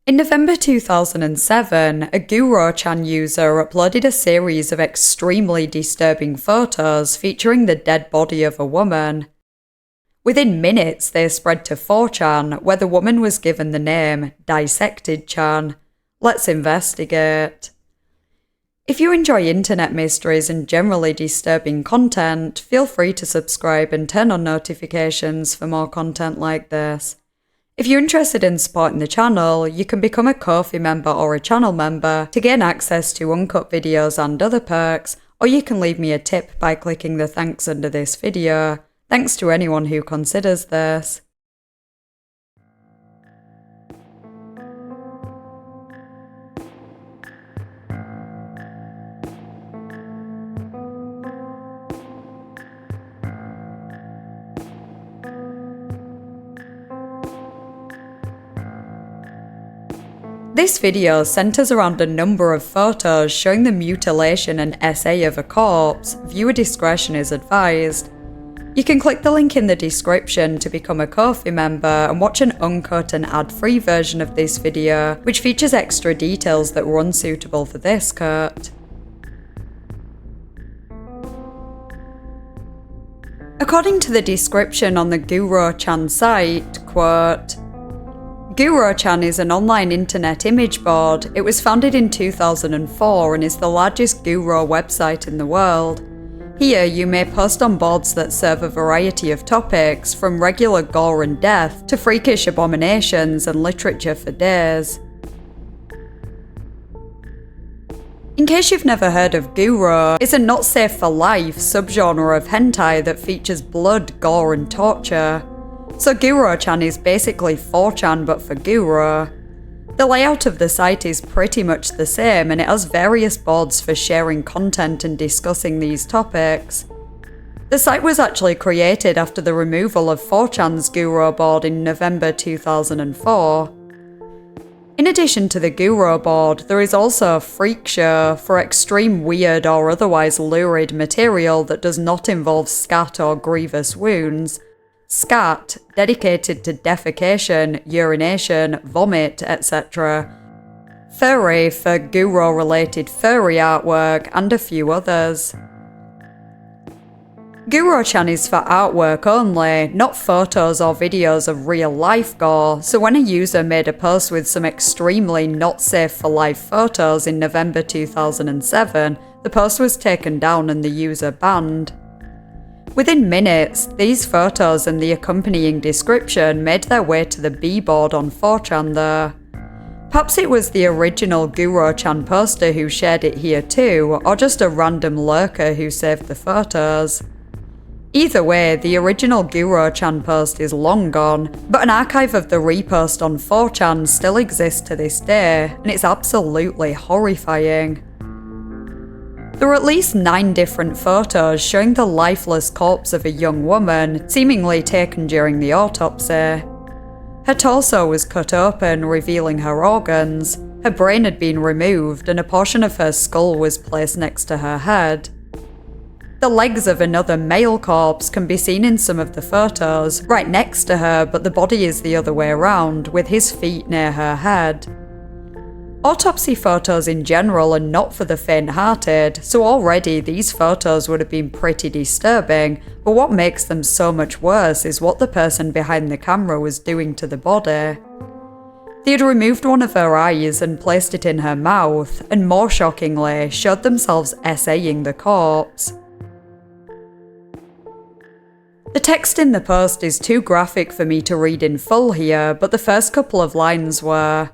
In November 2007, a Dissected-Chan user uploaded a series of extremely disturbing photos featuring the dead body of a woman. Within minutes, they spread to 4chan, where the woman was given the name Dissected-Chan. Let's investigate. If you enjoy internet mysteries and generally disturbing content, feel free to subscribe and turn on notifications for more content like this. If you're interested in supporting the channel, you can become a Ko-fi member or a channel member to gain access to uncut videos and other perks, or you can leave me a tip by clicking the thanks under this video. Thanks to anyone who considers this. This video centers around a number of photos showing the mutilation and essay of a corpse. Viewer discretion is advised. You can click the link in the description to become a Ko-fi member and watch an uncut and ad-free version of this video, which features extra details that were unsuitable for this cut. According to the description on the Dissected-Chan site, quote, Dissected-Chan is an online internet image board. It was founded in 2004 and is the largest Guru website in the world. Here you may post on boards that serve a variety of topics, from regular gore and death to freakish abominations and literature for days. In case you've never heard of Guru, it's a not safe for life subgenre of hentai that features blood, gore and torture. So Dissected-Chan is basically 4chan but for Guru. The layout of the site is pretty much the same, and it has various boards for sharing content and discussing these topics. The site was actually created after the removal of 4chan's Guru board in November 2004. In addition to the Guru board, there is also a freak show for extreme weird or otherwise lurid material that does not involve scat or grievous wounds. Scat, dedicated to defecation, urination, vomit, etc. Furry for Guru-related furry artwork, and a few others. Dissected-Chan is for artwork only, not photos or videos of real-life gore, so when a user made a post with some extremely not safe for life photos in November 2007, the post was taken down and the user banned. Within minutes, these photos and the accompanying description made their way to the B-board on 4chan though. Perhaps it was the original Dissected-Chan poster who shared it here too, or just a random lurker who saved the photos. Either way, the original Dissected-Chan post is long gone, but an archive of the repost on 4chan still exists to this day, and it's absolutely horrifying. There are at least 9 different photos showing the lifeless corpse of a young woman, seemingly taken during the autopsy. Her torso was cut open, revealing her organs, her brain had been removed, and a portion of her skull was placed next to her head. The legs of another male corpse can be seen in some of the photos, right next to her, but the body is the other way around, with his feet near her head. Autopsy photos in general are not for the faint-hearted, so already these photos would have been pretty disturbing, but what makes them so much worse is what the person behind the camera was doing to the body. They had removed one of her eyes and placed it in her mouth, and more shockingly, showed themselves essaying the corpse. The text in the post is too graphic for me to read in full here, but the first couple of lines were,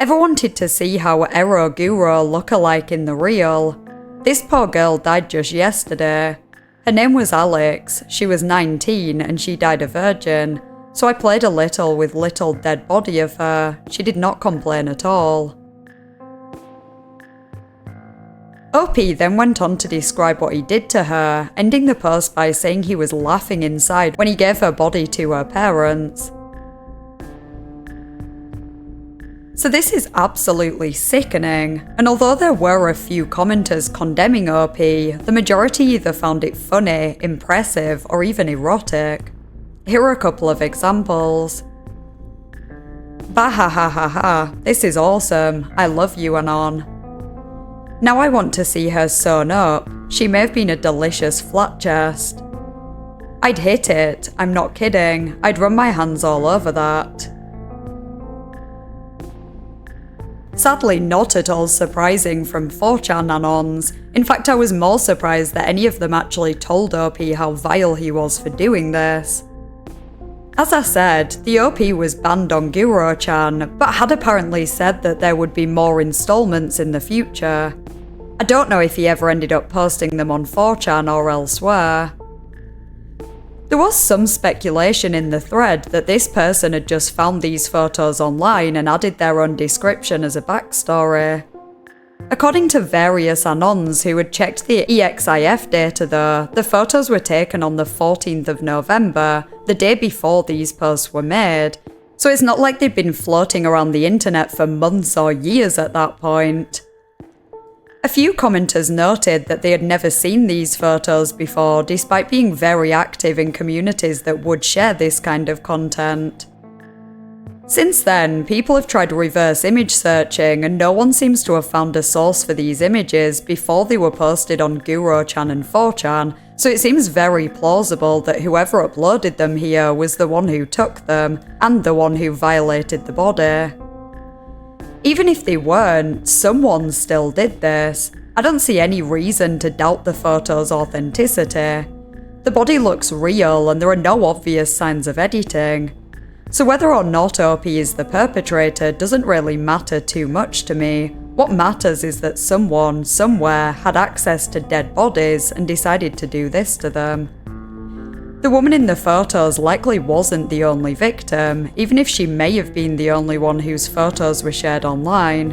"Ever wanted to see how Ero Guru look alike in the real? This poor girl died just yesterday. Her name was Alex, she was 19 and she died a virgin, so I played a little with little dead body of her. She did not complain at all." OP then went on to describe what he did to her, ending the post by saying he was laughing inside when he gave her body to her parents. So this is absolutely sickening, and although there were a few commenters condemning OP, the majority either found it funny, impressive, or even erotic. Here are a couple of examples. Bahahaha, this is awesome. I love you, Anon. Now I want to see her sewn up. She may have been a delicious flat chest. I'd hit it, I'm not kidding. I'd run my hands all over that. Sadly, not at all surprising from 4chan Anons. In fact, I was more surprised that any of them actually told OP how vile he was for doing this. As I said, the OP was banned on Guro-chan, but had apparently said that there would be more installments in the future. I don't know if he ever ended up posting them on 4chan or elsewhere. There was some speculation in the thread that this person had just found these photos online and added their own description as a backstory. According to various Anons who had checked the EXIF data though, the photos were taken on the 14th of November, the day before these posts were made, so it's not like they'd been floating around the internet for months or years at that point. A few commenters noted that they had never seen these photos before, despite being very active in communities that would share this kind of content. Since then, people have tried reverse image searching and no one seems to have found a source for these images before they were posted on Guro-chan and 4chan, so it seems very plausible that whoever uploaded them here was the one who took them, and the one who violated the body. Even if they weren't, someone still did this. I don't see any reason to doubt the photo's authenticity. The body looks real and there are no obvious signs of editing. So whether or not OP is the perpetrator doesn't really matter too much to me. What matters is that someone, somewhere, had access to dead bodies and decided to do this to them. The woman in the photos likely wasn't the only victim, even if she may have been the only one whose photos were shared online.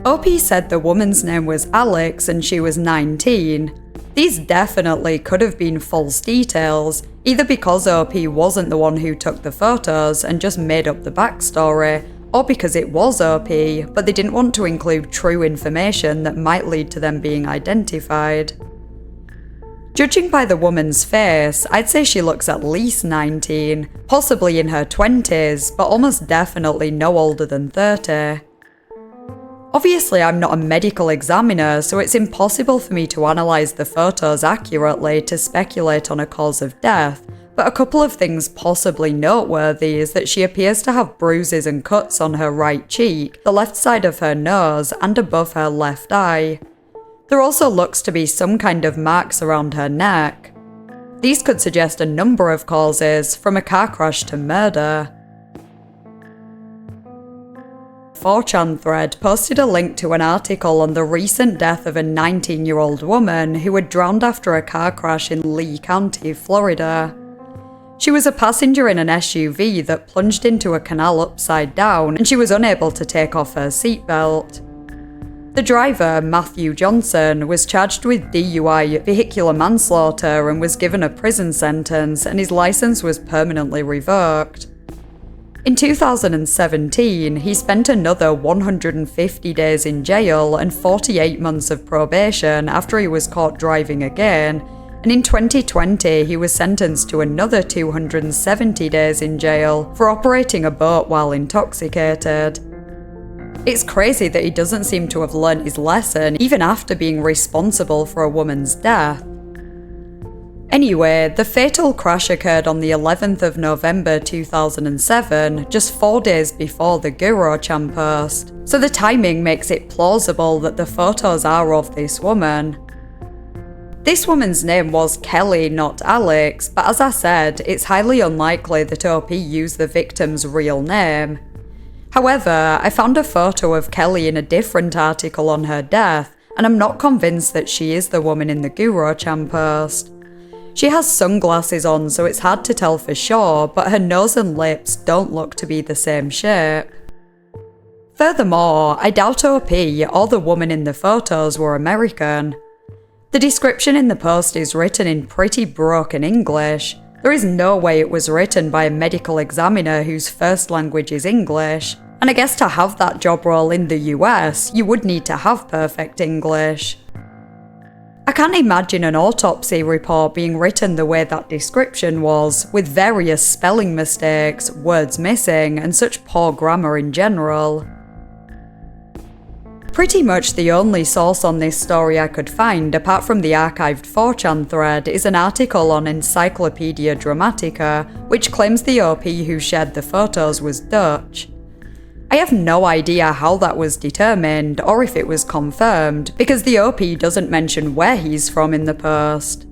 OP said the woman's name was Alex and she was 19. These definitely could have been false details, either because OP wasn't the one who took the photos and just made up the backstory, or because it was OP, but they didn't want to include true information that might lead to them being identified. Judging by the woman's face, I'd say she looks at least 19, possibly in her 20s, but almost definitely no older than 30. Obviously, I'm not a medical examiner, so it's impossible for me to analyse the photos accurately to speculate on a cause of death, but a couple of things possibly noteworthy is that she appears to have bruises and cuts on her right cheek, the left side of her nose, and above her left eye. There also looks to be some kind of marks around her neck. These could suggest a number of causes, from a car crash to murder. 4chan thread posted a link to an article on the recent death of a 19-year-old woman who had drowned after a car crash in Lee County, Florida. She was a passenger in an SUV that plunged into a canal upside down and she was unable to take off her seatbelt. The driver, Matthew Johnson, was charged with DUI vehicular manslaughter and was given a prison sentence, and his license was permanently revoked. In 2017, he spent another 150 days in jail and 48 months of probation after he was caught driving again, and in 2020 he was sentenced to another 270 days in jail for operating a boat while intoxicated. It's crazy that he doesn't seem to have learned his lesson even after being responsible for a woman's death. Anyway, the fatal crash occurred on the 11th of November 2007, just 4 days before the Guro-chan post, so the timing makes it plausible that the photos are of this woman. This woman's name was Kelly, not Alex, but as I said, it's highly unlikely that OP used the victim's real name. However, I found a photo of Kelly in a different article on her death, and I'm not convinced that she is the woman in the Guro-chan post. She has sunglasses on, so it's hard to tell for sure, but her nose and lips don't look to be the same shape. Furthermore, I doubt OP or the woman in the photos were American. The description in the post is written in pretty broken English. There is no way it was written by a medical examiner whose first language is English, and I guess to have that job role in the US, you would need to have perfect English. I I can't imagine an autopsy report being written the way that description was, with various spelling mistakes, words missing, and such poor grammar in general. Pretty much the only source on this story I could find, apart from the archived 4chan thread, is an article on Encyclopedia Dramatica, which claims the OP who shared the photos was Dutch. I have no idea how that was determined, or if it was confirmed, because the OP doesn't mention where he's from in the post.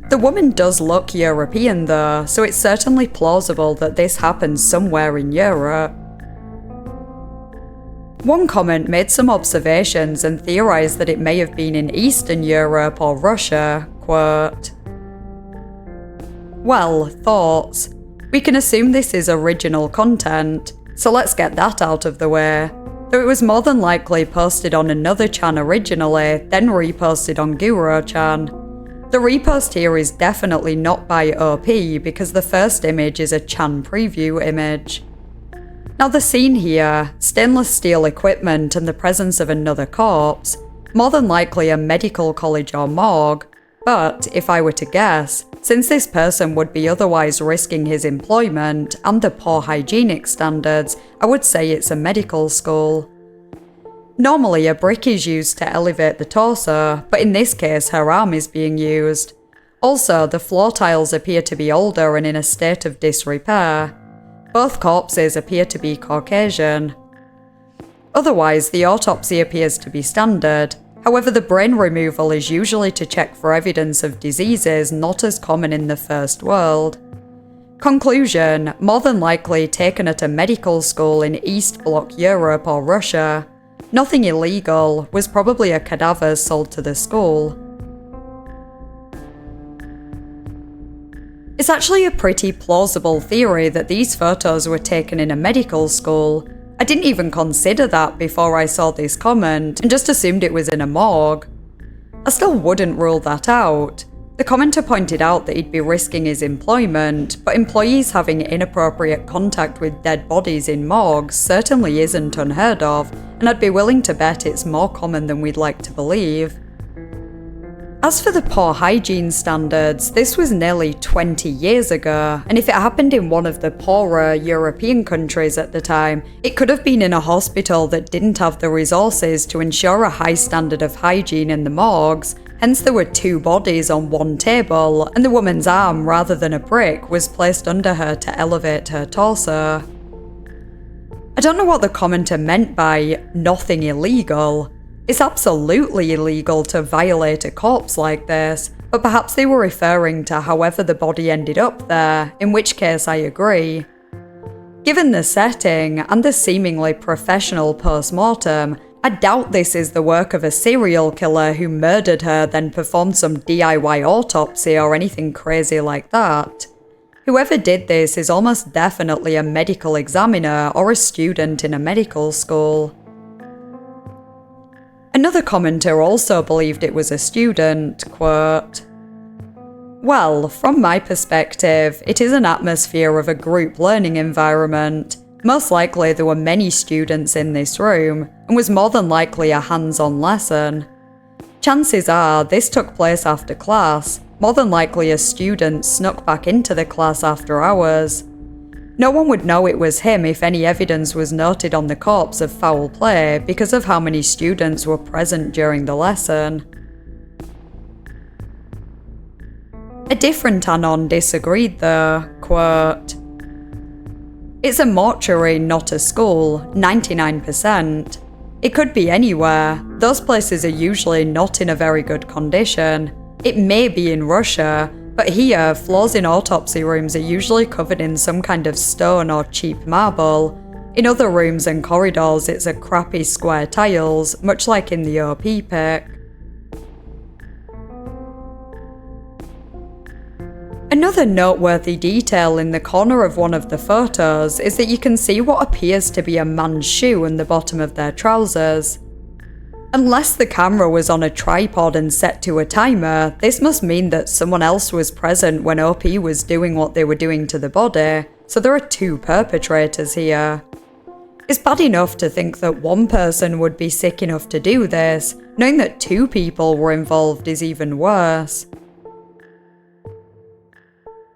The woman does look European though, so it's certainly plausible that this happened somewhere in Europe. One comment made some observations and theorised that it may have been in Eastern Europe or Russia, quote, "Well, thoughts. We can assume this is original content, so let's get that out of the way. Though it was more than likely posted on another chan originally, then reposted on Guro-chan. The repost here is definitely not by OP because the first image is a chan preview image. Now the scene here, stainless steel equipment and the presence of another corpse, more than likely a medical college or morgue, but if I were to guess, since this person would be otherwise risking his employment and the poor hygienic standards, I would say it's a medical school. Normally a brick is used to elevate the torso, but in this case her arm is being used. Also, the floor tiles appear to be older and in a state of disrepair. Both corpses appear to be Caucasian. Otherwise, the autopsy appears to be standard. However, the brain removal is usually to check for evidence of diseases not as common in the First World. Conclusion: more than likely taken at a medical school in East Bloc Europe or Russia. Nothing illegal, was probably a cadaver sold to the school. It's actually a pretty plausible theory that these photos were taken in a medical school. I didn't even consider that before I saw this comment and just assumed it was in a morgue. I still wouldn't rule that out. The commenter pointed out that he'd be risking his employment, but employees having inappropriate contact with dead bodies in morgues certainly isn't unheard of, and I'd be willing to bet it's more common than we'd like to believe. As for the poor hygiene standards, this was nearly 20 years ago, and if it happened in one of the poorer European countries at the time, it could have been in a hospital that didn't have the resources to ensure a high standard of hygiene in the morgues, hence there were two bodies on one table, and the woman's arm, rather than a brick, was placed under her to elevate her torso. I don't know what the commenter meant by nothing illegal. It's absolutely illegal to violate a corpse like this, but perhaps they were referring to however the body ended up there, in which case I agree. Given the setting and the seemingly professional post-mortem, I doubt this is the work of a serial killer who murdered her then performed some DIY autopsy or anything crazy like that. Whoever did this is almost definitely a medical examiner or a student in a medical school. Another commenter also believed it was a student, quote, "Well, from my perspective, it is an atmosphere of a group learning environment. Most likely there were many students in this room, and was more than likely a hands-on lesson. Chances are this took place after class, more than likely a student snuck back into the class after hours. No one would know it was him if any evidence was noted on the corpse of foul play because of how many students were present during the lesson." A different anon disagreed though, quote, "It's a mortuary, not a school, 99%. It could be anywhere. Those places are usually not in a very good condition. It may be in Russia, but here, floors in autopsy rooms are usually covered in some kind of stone or cheap marble. In other rooms and corridors, it's a crappy square tiles, much like in the OP pic." Another noteworthy detail in the corner of one of the photos is that you can see what appears to be a man's shoe in the bottom of their trousers. Unless the camera was on a tripod and set to a timer, this must mean that someone else was present when OP was doing what they were doing to the body, so there are two perpetrators here. It's bad enough to think that one person would be sick enough to do this. Knowing that 2 people were involved is even worse.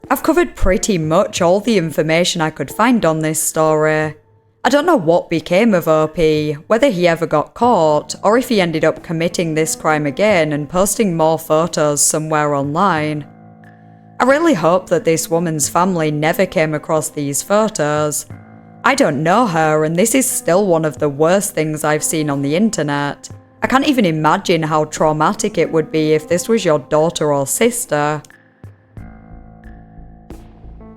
I've covered pretty much all the information I could find on this story. I don't know what became of OP, whether he ever got caught, or if he ended up committing this crime again and posting more photos somewhere online. I really hope that this woman's family never came across these photos. I don't know her, and this is still one of the worst things I've seen on the internet. I can't even imagine how traumatic it would be if this was your daughter or sister.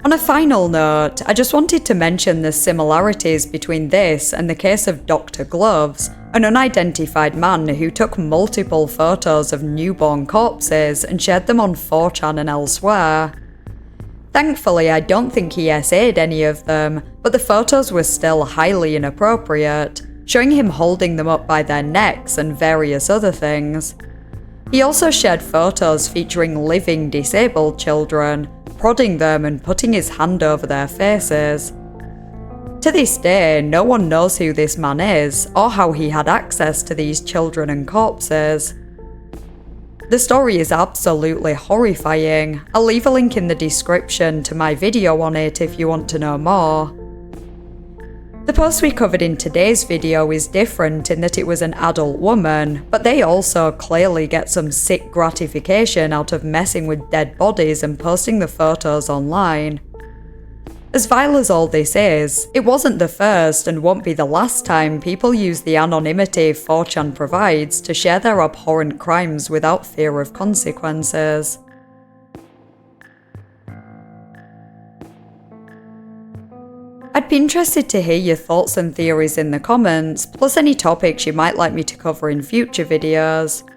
On a final note, I just wanted to mention the similarities between this and the case of Dr. Gloves, an unidentified man who took multiple photos of newborn corpses and shared them on 4chan and elsewhere. Thankfully, I don't think he SA'd any of them, but the photos were still highly inappropriate, showing him holding them up by their necks and various other things. He also shared photos featuring living disabled children, prodding them and putting his hand over their faces. To this day, no one knows who this man is or how he had access to these children and corpses. The story is absolutely horrifying. I'll leave a link in the description to my video on it if you want to know more. The post we covered in today's video is different in that it was an adult woman, but they also clearly get some sick gratification out of messing with dead bodies and posting the photos online. As vile as all this is, it wasn't the first and won't be the last time people use the anonymity 4chan provides to share their abhorrent crimes without fear of consequences. I'd be interested to hear your thoughts and theories in the comments, plus any topics you might like me to cover in future videos.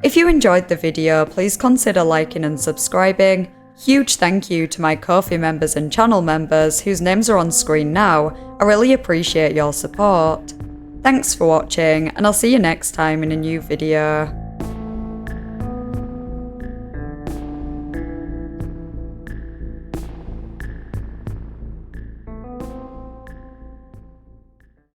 If you enjoyed the video, please consider liking and subscribing. Huge thank you to my Ko-fi members and channel members whose names are on screen now. I really appreciate your support. Thanks for watching, and I'll see you next time in a new video.